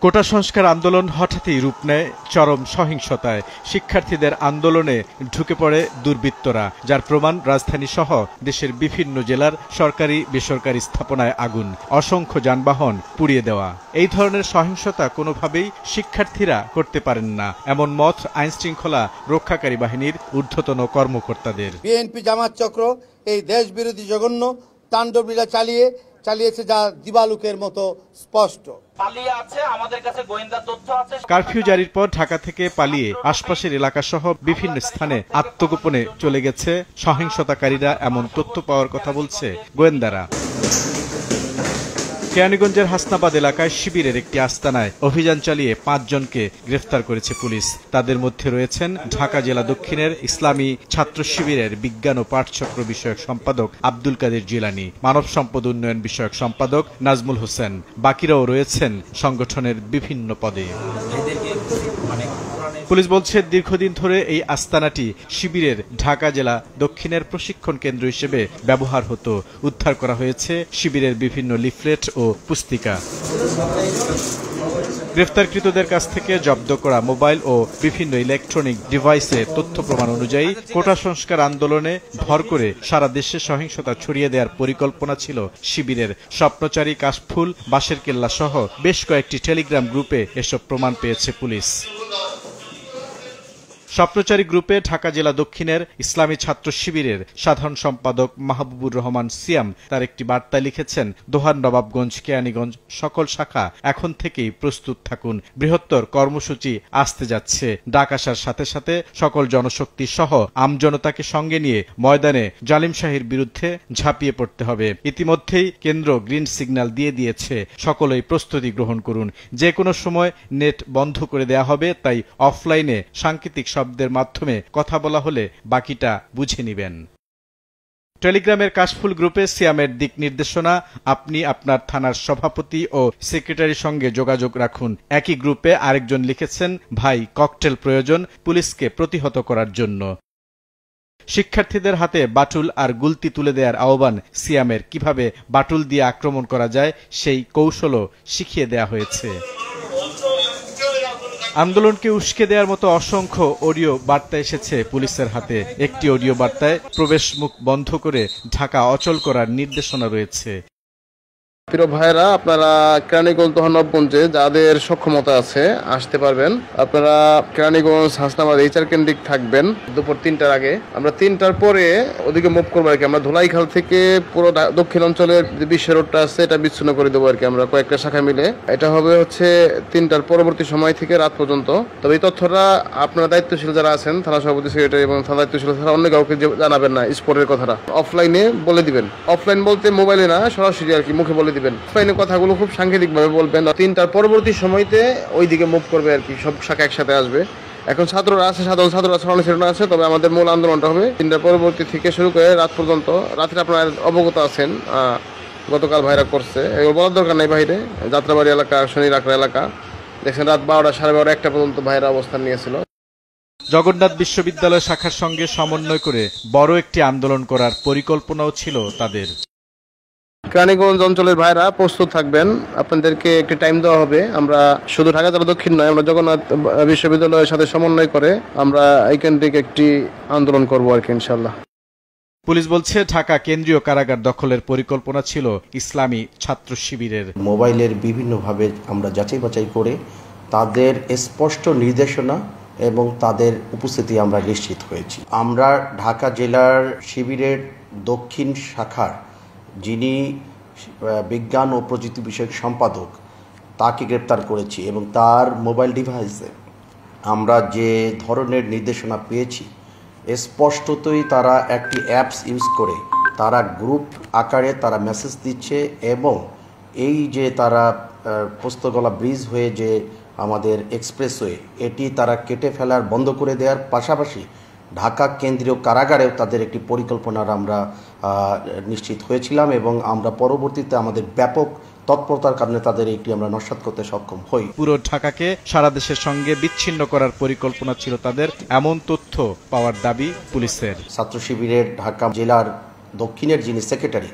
কোটা সংস্কার আন্দোলন হঠাৎই রূপ নেয় চরম সহিংসতায়। শিক্ষার্থীদের আন্দোলনে ঢুকে পড়ে দুর্বৃত্তরা, যার প্রমাণ রাজধানী সহ দেশের বিভিন্ন জেলার সরকারি বেসরকারি স্থাপনায় আগুন, অসংখ্য যানবাহন পুড়িয়ে দেওয়া। এই ধরনের সহিংসতা কোনোভাবেই শিক্ষার্থীরা করতে পারেন না, এমন মত আইনশৃঙ্খলা রক্ষাকারী বাহিনীর ঊর্ধ্বতন কর্মকর্তাদের। বিএনপি জামাত চক্র এই দেশবিরোধী জঘন্য তাণ্ডবলীলা চালিয়েছে, যা দিবালুকের মতো স্পষ্ট। কারফিউ জারির পর ঢাকা থেকে পালিয়ে আশপাশের এলাকাসহ বিভিন্ন স্থানে আত্মগোপনে চলে গেছে সহিংসতাকারীরা, এমন তথ্য পাওয়ার কথা বলছে গোয়েন্দারা। কেরানীগঞ্জের হাসনাবাদ এলাকায় শিবিরের একটি আস্তানায় অভিযান চালিয়ে ৫ জনকে গ্রেফতার করেছে পুলিশ। তাদের মধ্যে রয়েছেন ঢাকা জেলা দক্ষিণের ইসলামী ছাত্র শিবিরের বিজ্ঞান ও পাঠচক্র বিষয়ক সম্পাদক আব্দুল কাদের জিলানী, মানব সম্পদ উন্নয়ন বিষয়ক সম্পাদক নাজমুল হোসেন। বাকিরাও রয়েছেন সংগঠনের বিভিন্ন পদে। পুলিশ বলছে, দীর্ঘদিন ধরে এই আস্তানাটি শিবিরের ঢাকা জেলা দক্ষিণের প্রশিক্ষণ কেন্দ্র হিসেবে ব্যবহার হতো। উদ্ধার করা হয়েছে শিবিরের বিভিন্ন লিফলেট ও পুস্তিকা। গ্রেফতারকৃতদের কাছ থেকে জব্দ করা মোবাইল ও বিভিন্ন ইলেকট্রনিক ডিভাইসে তথ্য প্রমাণ অনুযায়ী কোটা সংস্কার আন্দোলনে ভর করে সারা দেশে সহিংসতা ছড়িয়ে দেওয়ার পরিকল্পনা ছিল শিবিরের। স্বপ্নচারী, কাশফুল, বাঁশের কেল্লা সহ বেশ কয়েকটি টেলিগ্রাম গ্রুপে এসব প্রমাণ পেয়েছে পুলিশ। স্বপ্নচারী গ্রুপে ঢাকা জেলা দক্ষিণের ইসলামী ছাত্র শিবিরের সাধারণ সম্পাদক মাহবুবুর রহমান সিয়াম তার একটি বার্তায় লিখেছেন, দোহার নবাবগঞ্জ, কেরানীগঞ্জ সকল শাখা এখন থেকেই প্রস্তুত থাকুন। বৃহত্তর কর্মসূচি আসতে যাচ্ছে। ডাক আসার সাথে সাথে সকল জনশক্তি সহ আমজনতাকে সঙ্গে নিয়ে ময়দানে জালিম শাহীর বিরুদ্ধে ঝাঁপিয়ে পড়তে হবে। ইতিমধ্যেই কেন্দ্র গ্রিন সিগন্যাল দিয়ে দিয়েছে, সকলেই প্রস্তুতি গ্রহণ করুন। যে কোনো সময় নেট বন্ধ করে দেয়া হবে, তাই অফলাইনে সাংকেতিক শব্দের মাধ্যমে কথা বলা হলে বাকিটা বুঝে নিবেন। টেলিগ্রামের কাশফুল গ্রুপে সিয়ামের দিক নির্দেশনা, আপনি আপনার থানার সভাপতি ও সেক্রেটারির সঙ্গে যোগাযোগ রাখুন। একই গ্রুপে আরেকজন লিখেছেন, ভাই ককটেল প্রয়োজন পুলিশকে প্রতিহত করার জন্য। শিক্ষার্থীদের হাতে বাটুল আর গুলতি তুলে দেওয়ার আহ্বান সিয়ামের। কিভাবে বাটুল দিয়ে আক্রমণ করা যায় সেই কৌশলও শিখিয়ে দেয়া হয়েছে। আন্দোলনকে উস্কে দেওয়ার মতো অসংখ্য অডিও বার্তা এসেছে পুলিশের হাতে। একটি অডিও বার্তায় প্রবেশ মুখ বন্ধ করে ঢাকা অচল করার নির্দেশনা রয়েছে। প্রিয় ভাইরা, আপনারা কেরানীগঞ্জ নবাবগঞ্জে যাদের সক্ষমতা আছে আসতে পারবেন। আপনারা কেরানীগঞ্জ হাসনাবাদ এইচআর কেন্দ্রিক থাকবেন দুপুর ৩টার আগে। আমরা ৩টার পরে ওদিকে মুভ করবো আর কি। আমরা ধুলাইখাল থেকে পুরো দক্ষিণ অঞ্চলের যে বিশ্ব রোডটা আছে এটা বিচ্ছিন্ন করে দেবো আর কি, আমরা কয়েকটা শাখা মিলে। এটা হবে হচ্ছে ৩টার পরবর্তী সময় থেকে রাত পর্যন্ত। তবে এই তথ্যটা আপনারা দায়িত্বশীল যারা আছেন, থানা সভাপতি, সেক্রেটারি এবং থানা দায়িত্বশীল ছাড়া অন্য কাউকে জানাবেন না। স্পোর্টের কথাটা অফলাইনে বলে দিবেন। অফলাইন বলতে মোবাইলে না, সরাসরি আর কি মুখে বলে দিবেন। অফলাইনে কথাগুলো খুব সাংকেতিক ভাবে বলবেন। ৩টার পরবর্তী সময়তে ওইদিকে মুভ করবে আর কি, সব শাখা একসাথে আসবে। এখন ছাত্ররা আছে, সাধারণ ছাত্ররা ছড়ানো আছে। তবে আমাদের মূল আন্দোলনটা হবে ৩টার পরবর্তী থেকে শুরু করে রাত পর্যন্ত। রাত্রে আপনারা অবগত আছেন, গতকাল ভাইরা করছে, এগুলো বলার দরকার নাই। বাইরে যাত্রাবাড়ি এলাকা, শনি রাকড়া এলাকা দেখছেন রাত ১২টা, সাড়ে ১২, ১টা পর্যন্ত ভাইরা অবস্থান নিয়েছিল। জগন্নাথ বিশ্ববিদ্যালয় শাখার সঙ্গে সমন্বয় করে বড় একটি আন্দোলন করার পরিকল্পনাও ছিল তাদের। কেরানীগঞ্জ অঞ্চলের ভাইরা প্রস্তুত থাকবেন, আপনাদেরকে একটি টাইম দেওয়া হবে। আমরা শুধু ঢাকা জেলা দক্ষিণ নয়, আমরা জগন্নাথ বিশ্ববিদ্যালয়ের সাথে সমন্বয় করে আমরা এই কেন্দ্রিক একটি আন্দোলন করবো আর কি, ইনশাল্লাহ। পুলিশ বলছে, ঢাকা কেন্দ্রীয় কারাগার দখলের পরিকল্পনা ছিল ইসলামী ছাত্র শিবিরের। মোবাইলের বিভিন্নভাবে আমরা যাচাই বাছাই করে তাদের স্পষ্ট নির্দেশনা এবং তাদের উপস্থিতি আমরা নিশ্চিত হয়েছি। আমরা ঢাকা জেলার শিবিরের দক্ষিণ শাখার যিনি বিজ্ঞান ও প্রযুক্তি বিষয়ক সম্পাদক তাকে গ্রেপ্তার করেছি এবং তার মোবাইল ডিভাইসে আমরা যে ধরনের নির্দেশনা পেয়েছি, স্পষ্টতই তারা একটি অ্যাপস ইউজ করে তারা গ্রুপ আকারে তারা মেসেজ দিচ্ছে এবং এই যে তারা পোস্তগোলা ব্রিজ হয়ে যে আমাদের এক্সপ্রেসওয়ে এটি তারা কেটে ফেলার বন্ধ করে দেওয়ার পাশাপাশি ঢাকা কেন্দ্রীয় কারাগারেও তাদের একটি পরিকল্পনার আমরা নিশ্চিত হয়েছিলাম এবং আমরা পরবর্তীতে আমাদের ব্যাপক তৎপরতার কারণে তাদের একটি আমরা নস্যাৎ করতে সক্ষম হই। পুরো ঢাকাকে সারা দেশের সঙ্গে বিচ্ছিন্ন করার পরিকল্পনা ছিল তাদের, এমন তথ্য পাওয়ার দাবি পুলিশের। ছাত্র শিবিরের ঢাকা জেলার দক্ষিণের যিনি সেক্রেটারি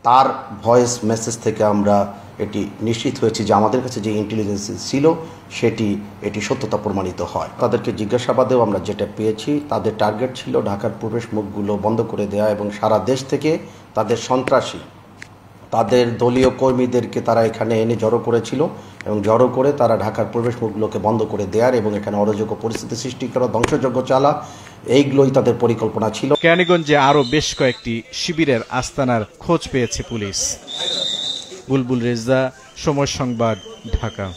তার ভয়েস মেসেজ থেকে আমরা এটি নিশ্চিত হয়েছে যে আমাদের কাছে যে ইন্টেলিজেন্স ছিল এটি সত্যতা প্রমাণিত হয়। তাদেরকে জিজ্ঞাসাবাদেও আমরা যেটা পেয়েছি, তাদের টার্গেট ছিল ঢাকার প্রবেশ মুখগুলো বন্ধ করে দেওয়া এবং সারা দেশ থেকে তাদের সন্ত্রাসী, তাদের দলীয় কর্মীদেরকে তারা এখানে এনে জড়ো করেছিল এবং জড়ো করে তারা ঢাকার প্রবেশ মুখগুলোকে বন্ধ করে দেওয়ার এবং এখানে অরাজক পরিস্থিতি সৃষ্টি করা, ধ্বংসযজ্ঞ চালা, এইগুলোই তাদের পরিকল্পনা ছিল। কেরানীগঞ্জে আরও বেশ কয়েকটি শিবিরের আস্তানার খোঁজ পেয়েছে পুলিশ। বুলবুল রেজা, সময় সংবাদ, ঢাকা।